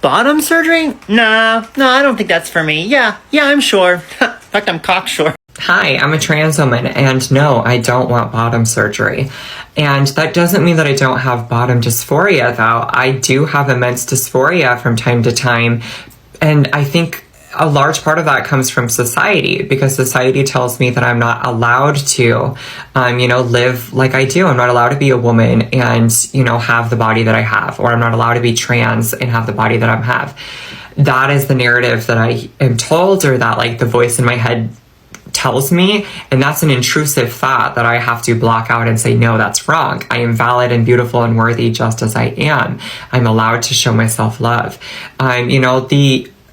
Bottom surgery? No, I don't think that's for me. Yeah, I'm sure. In fact, I'm cocksure. Hi, I'm a trans woman, and no, I don't want bottom surgery. And that doesn't mean that I don't have bottom dysphoria, though. I do have immense dysphoria from time to time, and I think a large part of that comes from society, because society tells me that I'm not allowed to, live like I do. I'm not allowed to be a woman and, have the body that I have, or I'm not allowed to be trans and have the body that I have. That is the narrative that I am told, or that like the voice in my head tells me, and that's an intrusive thought that I have to block out and say, no, that's wrong. I am valid and beautiful and worthy just as I am. I'm allowed to show myself love.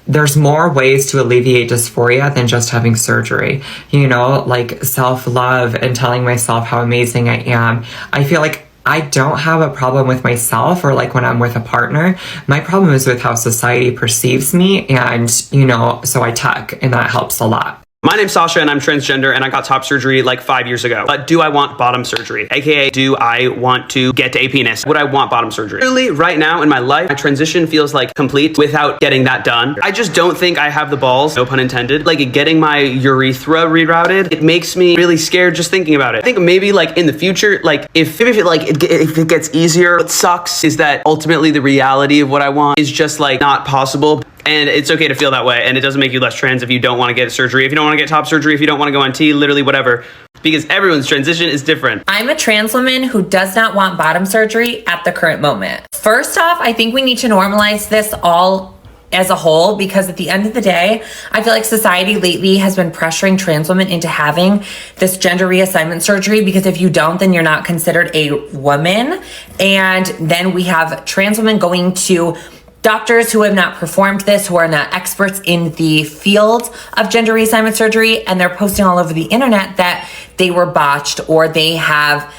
There's more ways to alleviate dysphoria than just having surgery, like self-love and telling myself how amazing I am. I feel like I don't have a problem with myself, or like when I'm with a partner. My problem is with how society perceives me, and, so I tuck, and that helps a lot. My name's Sasha, and I'm transgender, and I got top surgery like 5 years ago. But do I want bottom surgery? AKA, do I want to get a penis? Would I want bottom surgery? Really, right now in my life, my transition feels like complete without getting that done. I just don't think I have the balls, no pun intended, like getting my urethra rerouted. It makes me really scared just thinking about it. I think maybe like in the future, like if it gets easier. What sucks is that ultimately the reality of what I want is just like not possible. And it's okay to feel that way, and it doesn't make you less trans if you don't want to get surgery, if you don't want to get top surgery, if you don't want to go on T, literally whatever, because everyone's transition is different. I'm a trans woman who does not want bottom surgery at the current moment. First off, I think we need to normalize this all as a whole, because at the end of the day, I feel like society lately has been pressuring trans women into having this gender reassignment surgery, because if you don't, then you're not considered a woman. And then we have trans women going to doctors who have not performed this, who are not experts in the field of gender reassignment surgery, and they're posting all over the internet that they were botched or they have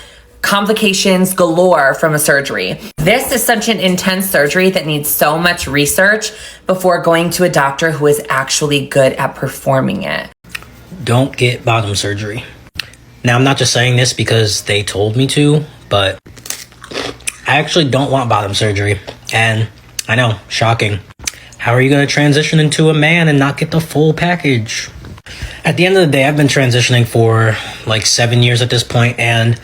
complications galore from a surgery. This is such an intense surgery that needs so much research before going to a doctor who is actually good at performing it. Don't get bottom surgery. Now, I'm not just saying this because they told me to, but I actually don't want bottom surgery. And I know, shocking. How are you going to transition into a man and not get the full package? At the end of the day, I've been transitioning for like 7 years at this point, and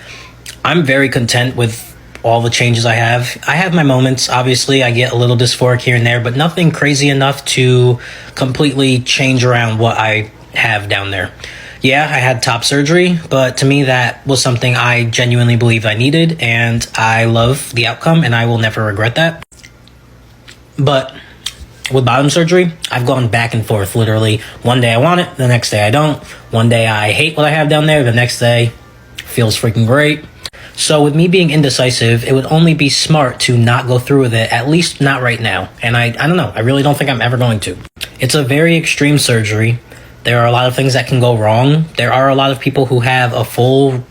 I'm very content with all the changes I have. I have my moments. Obviously, I get a little dysphoric here and there, but nothing crazy enough to completely change around what I have down there. Yeah, I had top surgery, but to me, that was something I genuinely believed I needed, and I love the outcome, and I will never regret that. But with bottom surgery, I've gone back and forth, literally. One day I want it, the next day I don't. One day I hate what I have down there, the next day feels freaking great. So with me being indecisive, it would only be smart to not go through with it, at least not right now. And I don't know, I really don't think I'm ever going to. It's a very extreme surgery. There are a lot of things that can go wrong. There are a lot of people who have a full,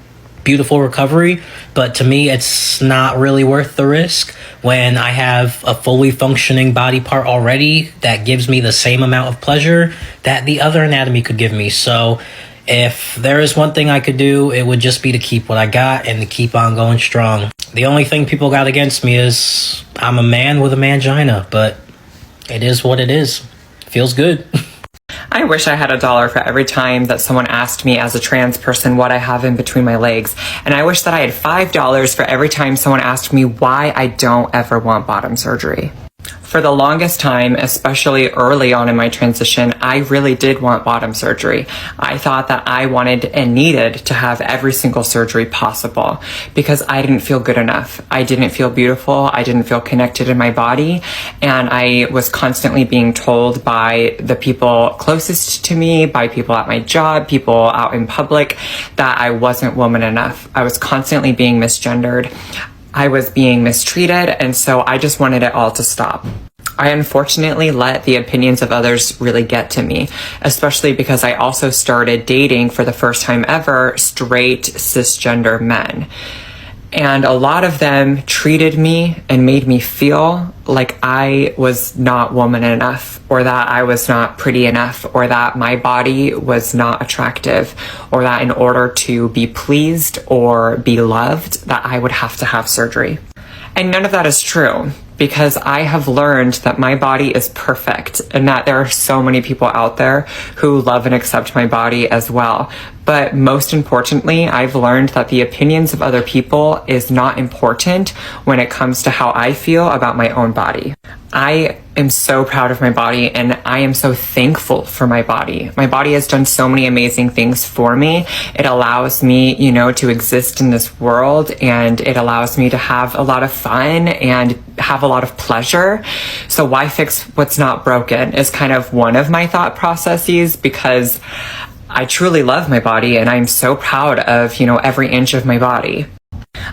beautiful recovery, but to me, it's not really worth the risk when I have a fully functioning body part already that gives me the same amount of pleasure that the other anatomy could give me. So if there is one thing I could do, it would just be to keep what I got and to keep on going strong. The only thing people got against me is I'm a man with a mangina, but it is what it is. Feels good. I wish I had $1 for every time that someone asked me as a trans person what I have in between my legs. And I wish that I had $5 for every time someone asked me why I don't ever want bottom surgery. For the longest time, especially early on in my transition, I really did want bottom surgery. I thought that I wanted and needed to have every single surgery possible because I didn't feel good enough. I didn't feel beautiful. I didn't feel connected in my body. And I was constantly being told by the people closest to me, by people at my job, people out in public, that I wasn't woman enough. I was constantly being misgendered. I was being mistreated, and so I just wanted it all to stop. I unfortunately let the opinions of others really get to me, especially because I also started dating for the first time ever straight cisgender men. And a lot of them treated me and made me feel like I was not woman enough, or that I was not pretty enough, or that my body was not attractive, or that in order to be pleased or be loved, that I would have to have surgery. And none of that is true, because I have learned that my body is perfect and that there are so many people out there who love and accept my body as well. But most importantly, I've learned that the opinions of other people is not important when it comes to how I feel about my own body. I am so proud of my body and I am so thankful for my body. My body has done so many amazing things for me. It allows me, you know, to exist in this world, and it allows me to have a lot of fun and have a lot of pleasure. So why fix what's not broken is kind of one of my thought processes, because I truly love my body and I'm so proud of, you know, every inch of my body.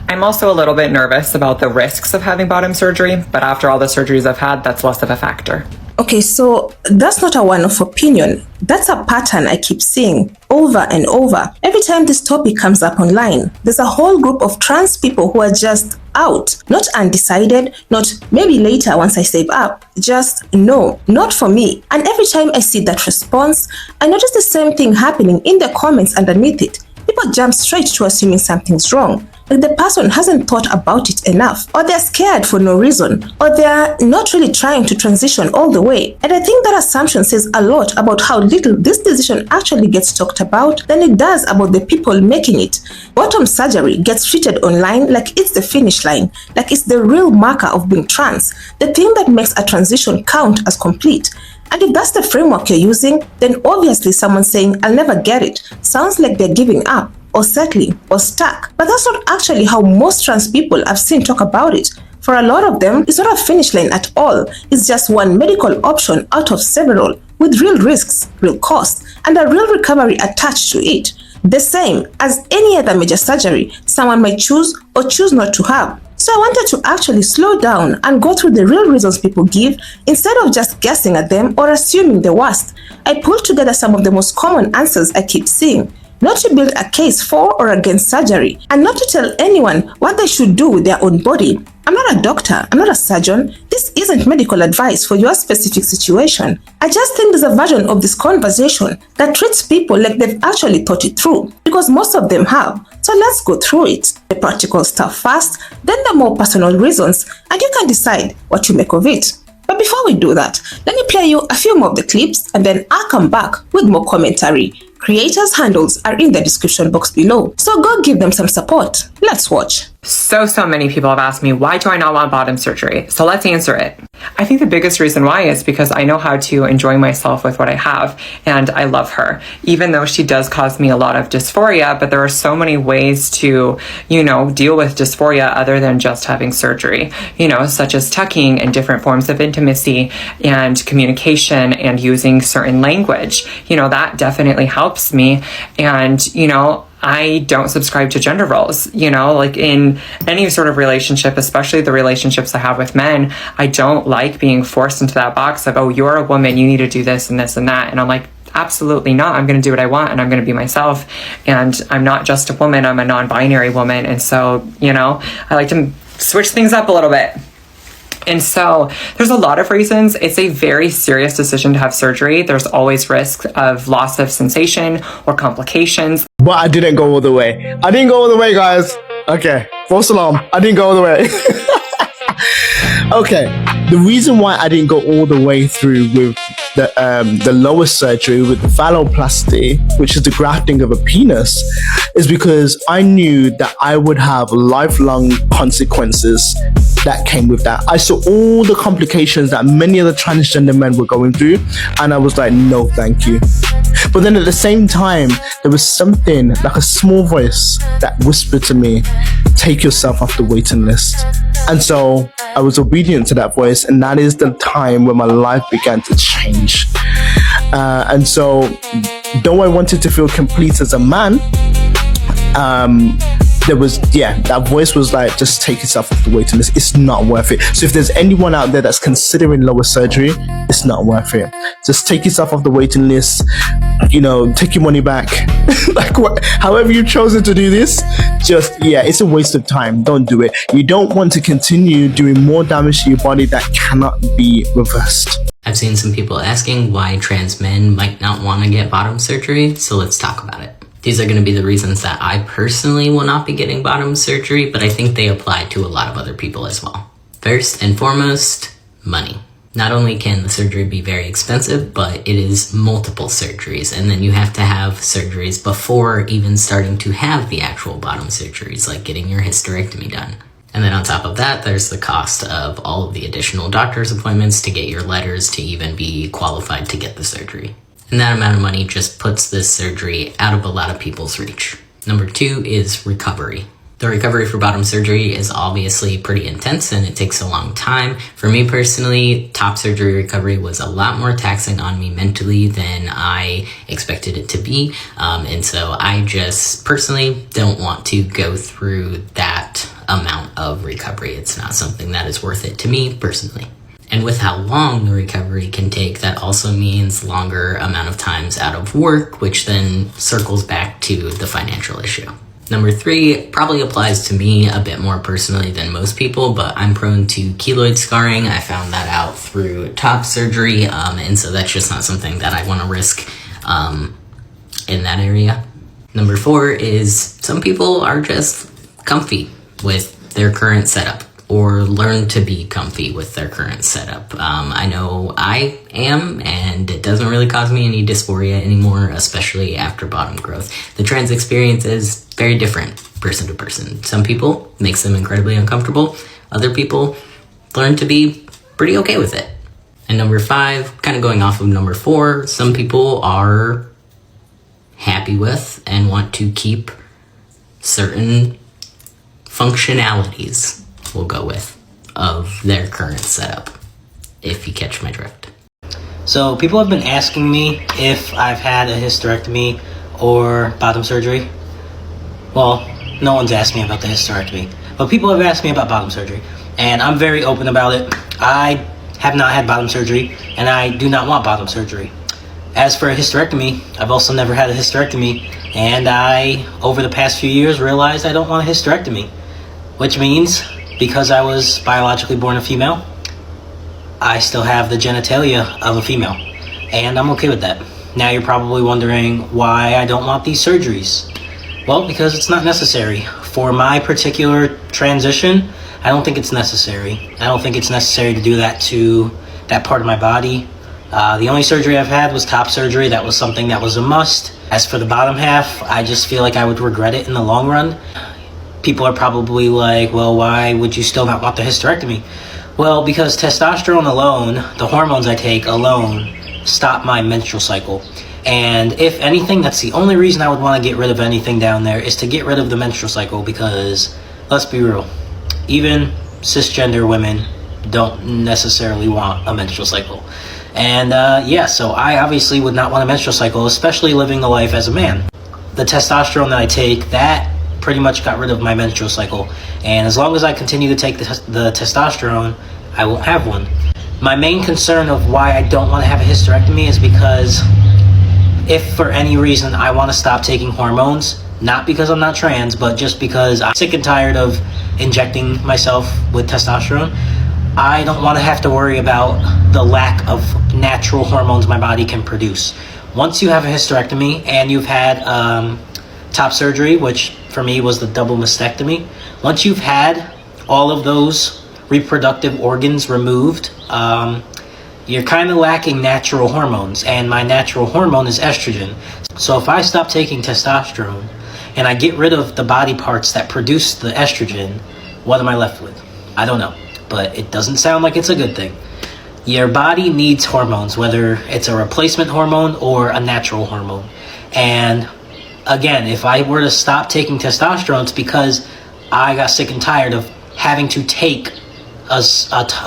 I'm also a little bit nervous about the risks of having bottom surgery, but after all the surgeries I've had, that's less of a factor. Okay, so that's not a one-off opinion. That's a pattern I keep seeing over and over. Every time this topic comes up online, there's a whole group of trans people who are just out, not undecided, not maybe later once I save up, just no, not for me. And every time I see that response, I notice the same thing happening in the comments underneath it. People jump straight to assuming something's wrong. Like the person hasn't thought about it enough, or they're scared for no reason, or they're not really trying to transition all the way. And I think that assumption says a lot about how little this decision actually gets talked about than it does about the people making it. Bottom surgery gets treated online like it's the finish line, like it's the real marker of being trans, the thing that makes a transition count as complete. And if that's the framework you're using, then obviously someone saying, "I'll never get it," sounds like they're giving up, or settling, or stuck. But that's not actually how most trans people I've seen talk about it. For a lot of them, it's not a finish line at all. It's just one medical option out of several, with real risks, real costs, and a real recovery attached to it. The same as any other major surgery someone might choose or choose not to have. So I wanted to actually slow down and go through the real reasons people give instead of just guessing at them or assuming the worst. I pulled together some of the most common answers I keep seeing, not to build a case for or against surgery, and not to tell anyone what they should do with their own body. I'm not a doctor, I'm not a surgeon. This isn't medical advice for your specific situation. I just think there's a version of this conversation that treats people like they've actually thought it through, because most of them have. So let's go through it. The practical stuff first, then the more personal reasons, and you can decide what you make of it. But before we do that, let me play you a few more of the clips, and then I'll come back with more commentary. Creators' handles are in the description box below, so go give them some support. Let's watch. So many people have asked me, why do I not want bottom surgery? So let's answer it. I think the biggest reason why is because I know how to enjoy myself with what I have, and I love her. Even though she does cause me a lot of dysphoria, but there are so many ways to, you know, deal with dysphoria other than just having surgery, you know, such as tucking and different forms of intimacy and communication and using certain language. You know, that definitely helps me. And, you know, I don't subscribe to gender roles, you know, like in any sort of relationship, especially the relationships I have with men. I don't like being forced into that box of, oh, you're a woman, you need to do this and this and that. And I'm like, absolutely not. I'm going to do what I want and I'm going to be myself. And I'm not just a woman, I'm a non-binary woman. And so, you know, I like to switch things up a little bit. And so there's a lot of reasons. It's a very serious decision to have surgery. There's always risk of loss of sensation or complications. But I didn't go all the way. I didn't go all the way, guys. Okay, false alarm. I didn't go all the way. Okay, the reason why I didn't go all the way through with the lower surgery with the phalloplasty, which is the grafting of a penis, is because I knew that I would have lifelong consequences that came with that. I saw all the complications that many other transgender men were going through, and I was like, no, thank you. But then at the same time, there was something like a small voice that whispered to me, take yourself off the waiting list. And so I was obedient to that voice, and that is the time when my life began to change. And so though I wanted to feel complete as a man, there was, that voice was like, just take yourself off the waiting list. It's not worth it. So if there's anyone out there that's considering lower surgery, it's not worth it. Just take yourself off the waiting list, you know, take your money back. Like however you've chosen to do this, just, it's a waste of time. Don't do it. You don't want to continue doing more damage to your body that cannot be reversed. I've seen some people asking why trans men might not want to get bottom surgery, so let's talk about it. These are going to be the reasons that I personally will not be getting bottom surgery, but I think they apply to a lot of other people as well. First and foremost, money. Not only can the surgery be very expensive, but it is multiple surgeries, and then you have to have surgeries before even starting to have the actual bottom surgeries, like getting your hysterectomy done. And then on top of that, there's the cost of all of the additional doctor's appointments to get your letters to even be qualified to get the surgery. And that amount of money just puts this surgery out of a lot of people's reach. Number 2 is recovery. The recovery for bottom surgery is obviously pretty intense and it takes a long time. For me personally, top surgery recovery was a lot more taxing on me mentally than I expected it to be. And so I just personally don't want to go through that amount of recovery. It's not something that is worth it to me personally. And with how long the recovery can take, that also means longer amount of times out of work, which then circles back to the financial issue. Number 3 probably applies to me a bit more personally than most people, but I'm prone to keloid scarring. I found that out through top surgery, and so that's just not something that I want to risk in that area. Number 4 is some people are just comfy with their current setup, or learn to be comfy with their current setup. I know I am, and it doesn't really cause me any dysphoria anymore, especially after bottom growth. The trans experience is very different person to person. Some people it makes them incredibly uncomfortable. Other people learn to be pretty okay with it. And number 5, kind of going off of number 4, some people are happy with and want to keep certain functionalities, we'll go with, of their current setup, if you catch my drift. So people have been asking me if I've had a hysterectomy or bottom surgery. Well, no one's asked me about the hysterectomy, but people have asked me about bottom surgery, and I'm very open about it. I have not had bottom surgery, and I do not want bottom surgery. As for a hysterectomy, I've also never had a hysterectomy, and I, over the past few years, realized I don't want a hysterectomy, which means because I was biologically born a female, I still have the genitalia of a female, and I'm okay with that. Now you're probably wondering why I don't want these surgeries. Well, because it's not necessary. For my particular transition, I don't think it's necessary. I don't think it's necessary to do that to that part of my body. The only surgery I've had was top surgery. That was something that was a must. As for the bottom half, I just feel like I would regret it in the long run. People are probably like, well, why would you still not want the hysterectomy? Well, because testosterone alone, the hormones I take alone, stop my menstrual cycle. And if anything, that's the only reason I would want to get rid of anything down there, is to get rid of the menstrual cycle, because let's be real, even cisgender women don't necessarily want a menstrual cycle. And so I obviously would not want a menstrual cycle, especially living the life as a man. The testosterone that I take, that pretty much got rid of my menstrual cycle. And as long as I continue to take the testosterone, I won't have one. My main concern of why I don't want to have a hysterectomy is because if for any reason I want to stop taking hormones, not because I'm not trans, but just because I'm sick and tired of injecting myself with testosterone, I don't want to have to worry about the lack of natural hormones my body can produce. Once you have a hysterectomy and you've had top surgery, which for me was the double mastectomy, once you've had all of those reproductive organs removed, you're kind of lacking natural hormones, and my natural hormone is estrogen. So if I stop taking testosterone and I get rid of the body parts that produce the estrogen, what am I left with? I don't know, but it doesn't sound like it's a good thing. Your body needs hormones, whether it's a replacement hormone or a natural hormone. And again, if I were to stop taking testosterone, it's because I got sick and tired of having to take a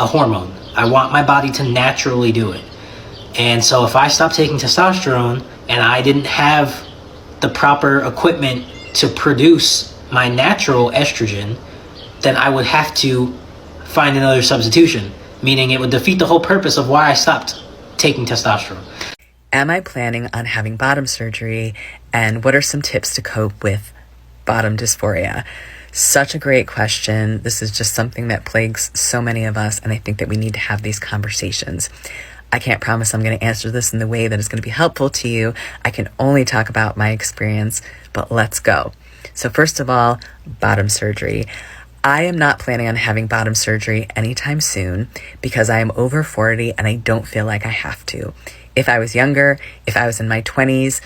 hormone. I want my body to naturally do it. And so if I stopped taking testosterone and I didn't have the proper equipment to produce my natural estrogen, then I would have to find another substitution, meaning it would defeat the whole purpose of why I stopped taking testosterone. Am I planning on having bottom surgery, and what are some tips to cope with bottom dysphoria? Such a great question. This is just something that plagues so many of us, and I think that we need to have these conversations. I can't promise I'm going to answer this in the way that is going to be helpful to you. I can only talk about my experience, but let's go. So first of all, bottom surgery. I am not planning on having bottom surgery anytime soon because I am over 40 and I don't feel like I have to. If I was younger, if I was in my 20s,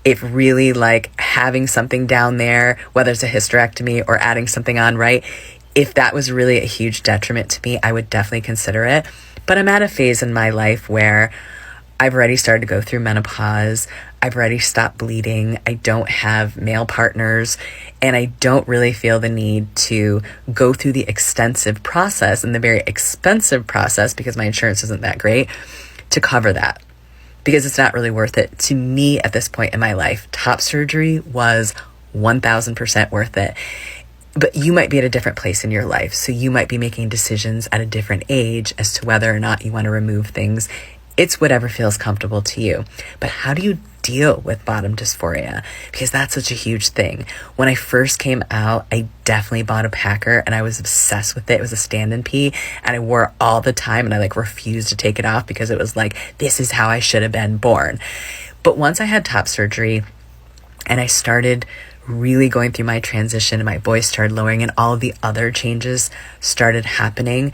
if really like having something down there, whether it's a hysterectomy or adding something on, right? If that was really a huge detriment to me, I would definitely consider it. But I'm at a phase in my life where I've already started to go through menopause. I've already stopped bleeding. I don't have male partners, and I don't really feel the need to go through the extensive process and the very expensive process, because my insurance isn't that great, to cover that. Because it's not really worth it to me at this point in my life. Top surgery was 1000% worth it. But you might be at a different place in your life, so you might be making decisions at a different age as to whether or not you want to remove things. It's whatever feels comfortable to you. But how do you deal with bottom dysphoria? Because that's such a huge thing. When I first came out, I definitely bought a packer and I was obsessed with it. It was a stand-in pee and I wore it all the time, and I like refused to take it off because it was like, this is how I should have been born. But once I had top surgery and I started really going through my transition and my voice started lowering and all of the other changes started happening,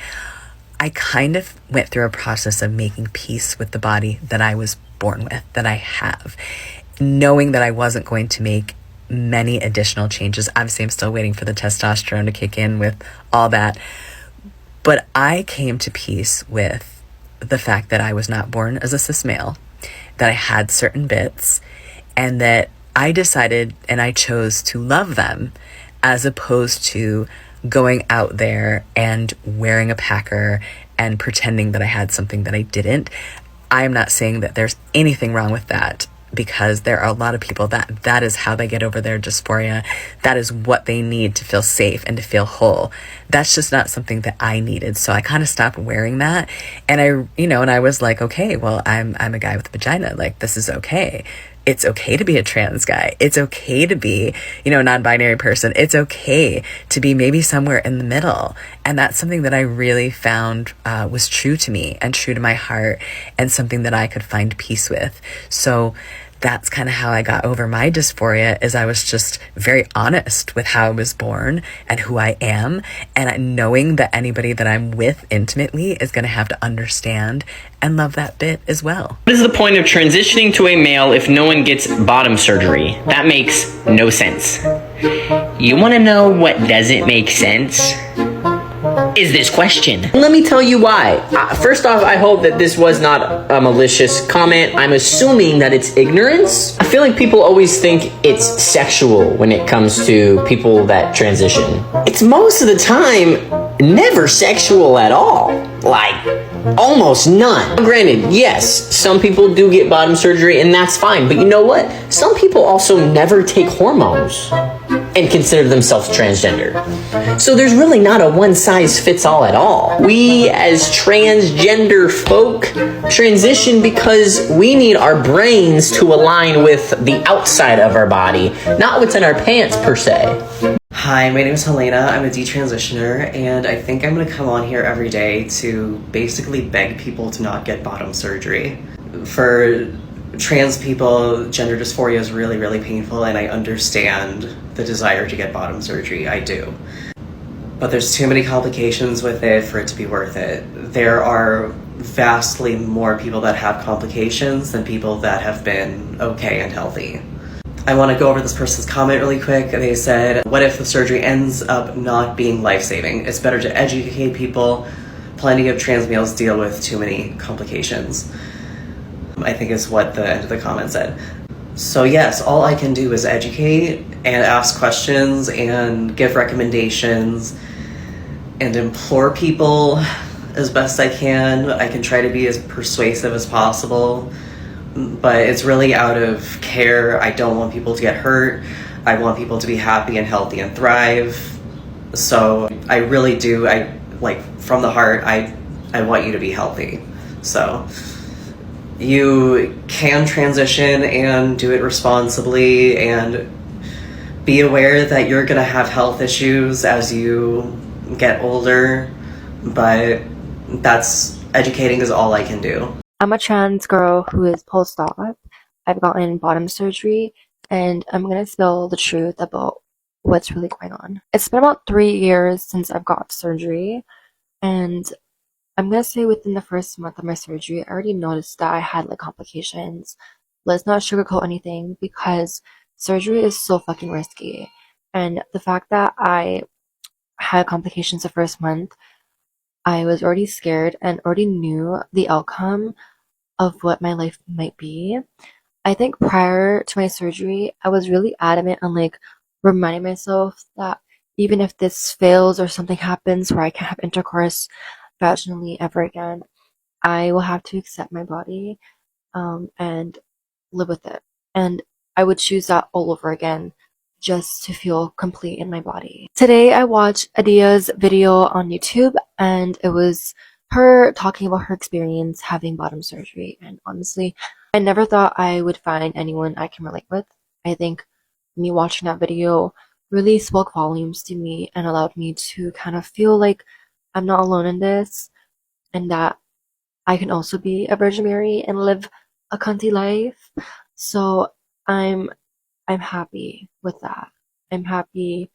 I kind of went through a process of making peace with the body that I was born with, that I have, knowing that I wasn't going to make many additional changes. Obviously, I'm still waiting for the testosterone to kick in with all that. But I came to peace with the fact that I was not born as a cis male, that I had certain bits, and that I decided and I chose to love them as opposed to going out there and wearing a packer and pretending that I had something that I didn't. I'm not saying that there's anything wrong with that, because there are a lot of people that is how they get over their dysphoria. That is what they need to feel safe and to feel whole. That's just not something that I needed. So I kind of stopped wearing that. And I was like, okay, well, I'm a guy with a vagina. Like, this is okay. It's okay to be a trans guy. It's okay to be, a non-binary person. It's okay to be maybe somewhere in the middle. And that's something that I really found was true to me and true to my heart, and something that I could find peace with. So that's kind of how I got over my dysphoria, is I was just very honest with how I was born and who I am, and knowing that anybody that I'm with intimately is going to have to understand and love that bit as well. What is the point of transitioning to a male if no one gets bottom surgery? That makes no sense. You want to know what doesn't make sense? Is this question. Let me tell you why. First off, I hope that this was not a malicious comment. I'm assuming that it's ignorance. I feel like people always think it's sexual when it comes to people that transition. It's most of the time never sexual at all. Like, almost none. Granted, yes, some people do get bottom surgery and that's fine, but you know what? Some people also never take hormones and consider themselves transgender. So there's really not a one-size-fits-all at all. We as transgender folk transition because we need our brains to align with the outside of our body, not what's in our pants per se. Hi, my name is Helena. I'm a detransitioner, and I think I'm going to come on here every day to basically beg people to not get bottom surgery. For trans people, gender dysphoria is really, really painful, and I understand the desire to get bottom surgery. I do. But there's too many complications with it for it to be worth it. There are vastly more people that have complications than people that have been okay and healthy. I want to go over this person's comment really quick. They said, what if the surgery ends up not being life-saving? It's better to educate people. Plenty of trans males deal with too many complications, I think is what the end of the comment said. So yes, all I can do is educate and ask questions and give recommendations and implore people as best I can. I can try to be as persuasive as possible, but it's really out of care. I don't want people to get hurt. I want people to be happy and healthy and thrive. So I really do, from the heart, I want you to be healthy. So you can transition and do it responsibly, and be aware that you're gonna have health issues as you get older, but educating is all I can do. I'm a trans girl who is post-op. I've gotten bottom surgery, and I'm gonna spill the truth about what's really going on. It's been about 3 years since I've got surgery, and I'm gonna say within the first month of my surgery, I already noticed that I had like complications. Let's not sugarcoat anything because surgery is so fucking risky. And the fact that I had complications the first month, I was already scared and already knew the outcome of what my life might be. I think prior to my surgery, I was really adamant on like reminding myself that even if this fails or something happens where I can't have intercourse vaginally ever again, I will have to accept my body and live with it. And I would choose that all over again just to feel complete in my body. Today I watched Adia's video on YouTube, and it was her talking about her experience having bottom surgery. And honestly, I never thought I would find anyone I can relate with. I think me watching that video really spoke volumes to me and allowed me to kind of feel like I'm not alone in this, and that I can also be a Virgin Mary and live a cunty life. So I'm happy with that. I'm happy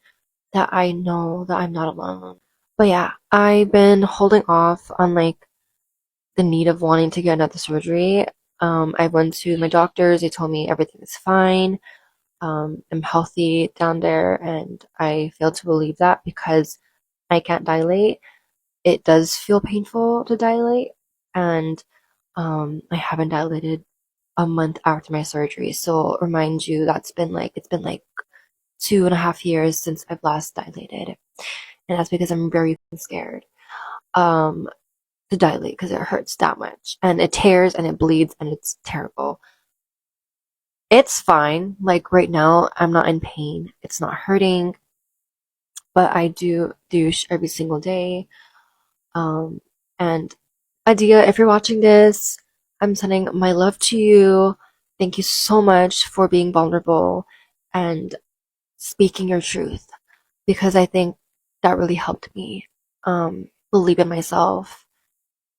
that I know that I'm not alone. But yeah, I've been holding off on like the need of wanting to get another surgery. I went to my doctors, they told me everything is fine. I'm healthy down there, and I failed to believe that because I can't dilate. It does feel painful to dilate, and I haven't dilated a month after my surgery. So remind you, it's been like 2.5 years since I've last dilated, and that's because I'm very scared to dilate because it hurts that much, and it tears and it bleeds and it's terrible. It's fine. Like right now, I'm not in pain. It's not hurting, but I do douche every single day. And Adia, if you're watching this, I'm sending my love to you. Thank you so much for being vulnerable and speaking your truth, because I think that really helped me believe in myself.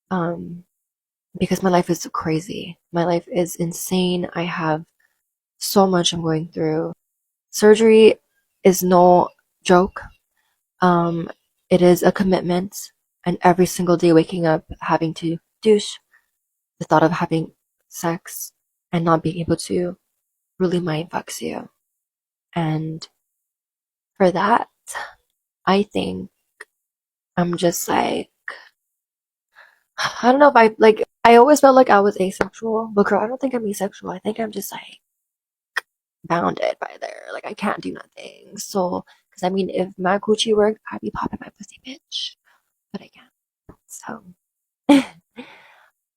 Because my life is crazy. My life is insane. I have so much I'm going through. Surgery is no joke. It is a commitment, and every single day waking up having to douche, the thought of having sex and not being able to really mind fucks you. And for that, I think I'm just like, I don't know if I always felt like I was asexual, but girl, I don't think I'm asexual. I think I'm just like bounded by there. Like I can't do nothing. So, because I mean, if my coochie worked, I'd be popping my pussy, bitch. But I can't. So,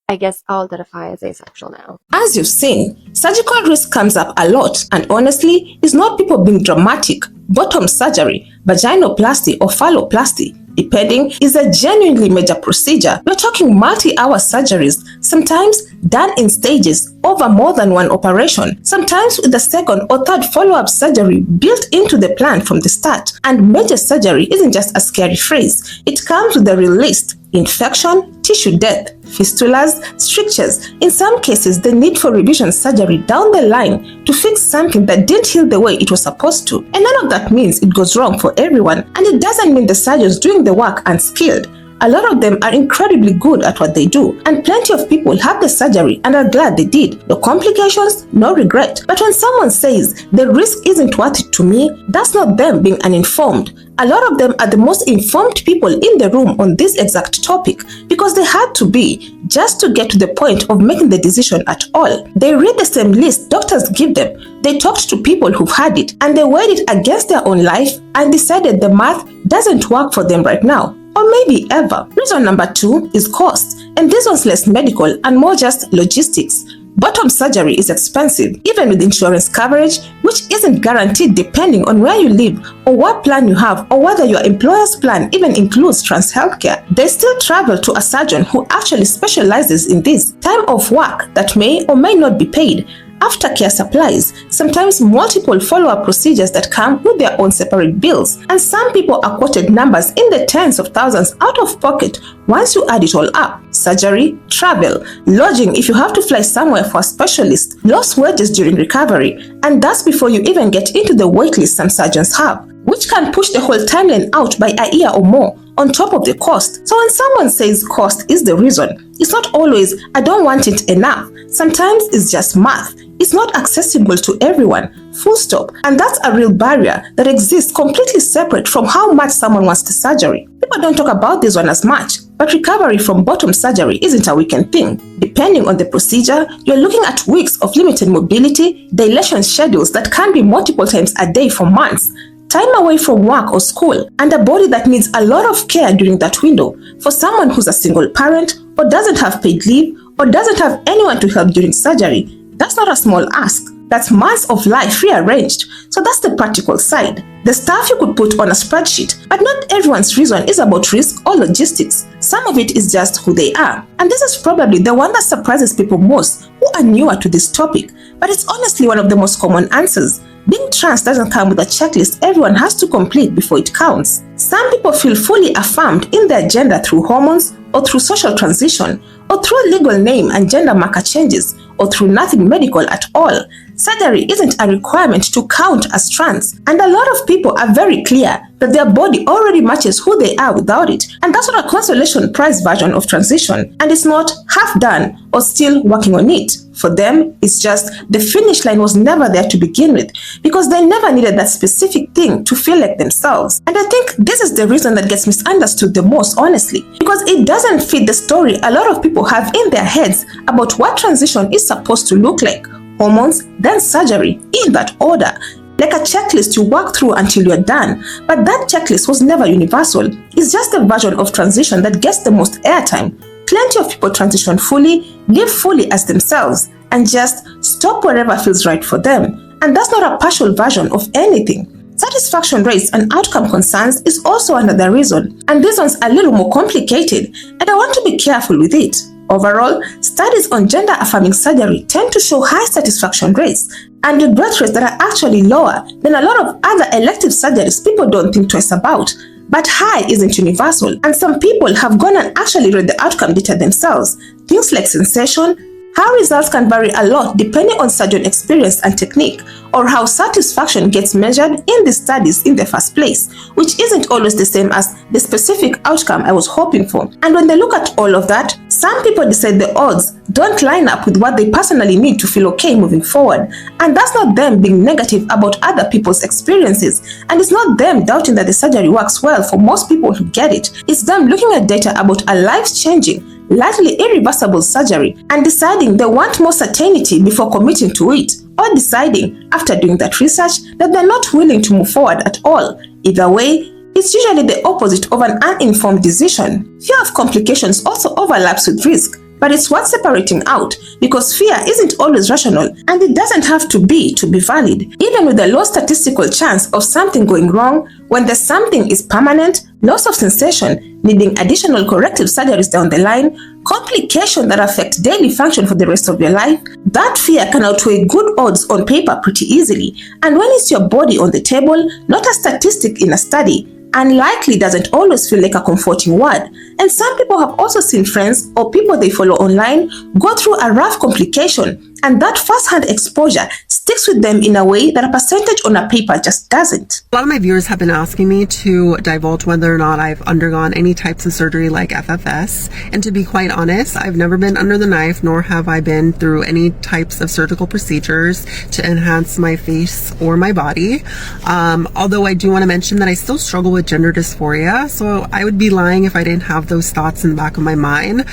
I guess I'll identify as asexual now. As you've seen, surgical risk comes up a lot, and honestly, it's not people being dramatic. Bottom surgery, vaginoplasty or phalloplasty, depending, is a genuinely major procedure. We're talking multi-hour surgeries, sometimes done in stages over more than one operation, sometimes with the second or third follow-up surgery built into the plan from the start. And major surgery isn't just a scary phrase. It comes with a real list: infection, tissue death, fistulas, strictures. In some cases, the need for revision surgery down the line to fix something that didn't heal the way it was supposed to. And none of that means it goes wrong for everyone. And it doesn't mean the surgeons doing the work unskilled. A lot of them are incredibly good at what they do, and plenty of people have the surgery and are glad they did. No complications, no regret. But when someone says the risk isn't worth it to me, that's not them being uninformed. A lot of them are the most informed people in the room on this exact topic, because they had to be, just to get to the point of making the decision at all. They read the same list doctors give them, they talked to people who've had it, and they weighed it against their own life and decided the math doesn't work for them right now, or maybe ever. Reason number 2 is cost, and this one's less medical and more just logistics. Bottom surgery is expensive, even with insurance coverage, which isn't guaranteed depending on where you live or what plan you have, or whether your employer's plan even includes trans healthcare. They still travel to a surgeon who actually specializes in this. Time of work that may or may not be paid, aftercare supplies, sometimes multiple follow-up procedures that come with their own separate bills, and some people are quoted numbers in the tens of thousands out of pocket once you add it all up. Surgery, travel, lodging if you have to fly somewhere for a specialist, lost wages during recovery, and that's before you even get into the waitlist some surgeons have. which can push the whole timeline out by a year or more on top of the cost. So when someone says cost is the reason, it's not always I don't want it enough. Sometimes it's just math. It's not accessible to everyone, full stop. And that's a real barrier that exists completely separate from how much someone wants the surgery. People don't talk about this one as much, but recovery from bottom surgery isn't a weekend thing. Depending on the procedure, you're looking at weeks of limited mobility, dilation schedules that can be multiple times a day for months, time away from work or school, and a body that needs a lot of care during that window. For someone who's a single parent, or doesn't have paid leave, or doesn't have anyone to help during surgery, that's not a small ask. That's months of life rearranged. So that's the practical side. The stuff you could put on a spreadsheet, but not everyone's reason is about risk or logistics. Some of it is just who they are. And this is probably the one that surprises people most who are newer to this topic. But it's honestly one of the most common answers. Being trans doesn't come with a checklist everyone has to complete before it counts. Some people feel fully affirmed in their gender through hormones, or through social transition, or through legal name and gender marker changes, or through nothing medical at all. Surgery isn't a requirement to count as trans, and a lot of people are very clear that their body already matches who they are without it, and that's not a consolation prize version of transition, and it's not half done or still working on it. For them, it's just the finish line was never there to begin with, because they never needed that specific thing to feel like themselves. And I think this is the reason that gets misunderstood the most, honestly, because it doesn't fit the story a lot of people have in their heads about what transition is supposed to look like. Hormones, then surgery, in that order, like a checklist you work through until you're done. But that checklist was never universal. It's just the version of transition that gets the most airtime. Plenty of people transition fully, live fully as themselves, and just stop wherever feels right for them. And that's not a partial version of anything. Satisfaction rates and outcome concerns is also another reason, and this one's a little more complicated, and I want to be careful with it. Overall, studies on gender-affirming surgery tend to show high satisfaction rates and regret rates that are actually lower than a lot of other elective surgeries people don't think twice about. But high isn't universal, and some people have gone and actually read the outcome data themselves. Things like sensation, how results can vary a lot depending on surgeon experience and technique, or how satisfaction gets measured in the studies in the first place, which isn't always the same as the specific outcome I was hoping for. And when they look at all of that, some people decide the odds don't line up with what they personally need to feel okay moving forward. And that's not them being negative about other people's experiences, and it's not them doubting that the surgery works well for most people who get it. It's them looking at data about a life-changing, largely irreversible surgery and deciding they want more certainty before committing to it, or deciding after doing that research that they're not willing to move forward at all. Either way, it's usually the opposite of an uninformed decision. Fear of complications also overlaps with risk, but it's worth separating out, because fear isn't always rational, and it doesn't have to be valid. Even with a low statistical chance of something going wrong, when the something is permanent, loss of sensation, needing additional corrective surgeries down the line, complications that affect daily function for the rest of your life, that fear can outweigh good odds on paper pretty easily. And when it's your body on the table, not a statistic in a study, unlikely doesn't always feel like a comforting word. And some people have also seen friends or people they follow online go through a rough complication, and that first-hand exposure sticks with them in a way that a percentage on a paper just doesn't. A lot of my viewers have been asking me to divulge whether or not I've undergone any types of surgery like FFS, and to be quite honest, I've never been under the knife, nor have I been through any types of surgical procedures to enhance my face or my body. Although I do want to mention that I still struggle with gender dysphoria, so I would be lying if I didn't have those thoughts in the back of my mind,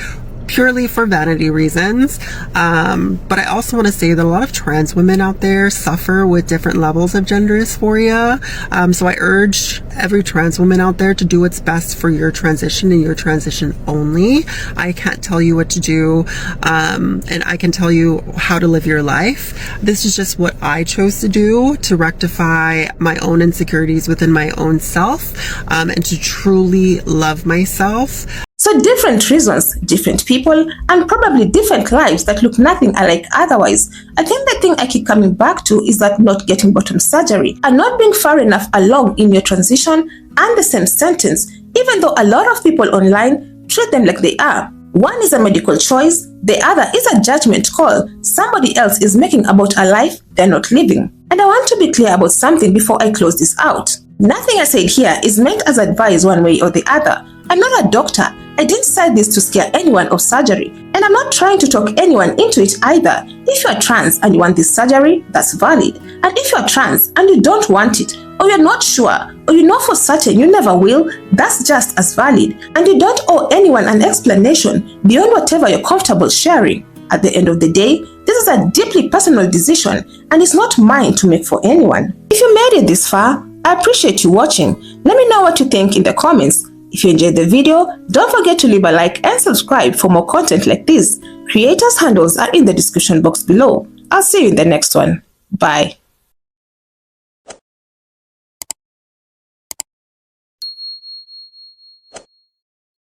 purely for vanity reasons. But I also want to say that a lot of trans women out there suffer with different levels of gender dysphoria. So I urge every trans woman out there to do what's best for your transition and your transition only. I can't tell you what to do, and I can tell you how to live your life. This is just what I chose to do to rectify my own insecurities within my own self, and to truly love myself. So different reasons, different people, and probably different lives that look nothing alike otherwise. I think the thing I keep coming back to is that not getting bottom surgery and not being far enough along in your transition and the same sentence, even though a lot of people online treat them like they are. One is a medical choice, the other is a judgment call somebody else is making about a life they're not living. And I want to be clear about something before I close this out. Nothing I said here is meant as advice one way or the other. I'm not a doctor. I didn't cite this to scare anyone of surgery, and I'm not trying to talk anyone into it either. If you are trans and you want this surgery, that's valid. And if you are trans and you don't want it, or you're not sure, or you know for certain you never will, that's just as valid. And you don't owe anyone an explanation beyond whatever you're comfortable sharing. At the end of the day, this is a deeply personal decision, and it's not mine to make for anyone. If you made it this far, I appreciate you watching. Let me know what you think in the comments. If you enjoyed the video, don't forget to leave a like and subscribe for more content like this. Creators' handles are in the description box below. I'll see you in the next one. Bye.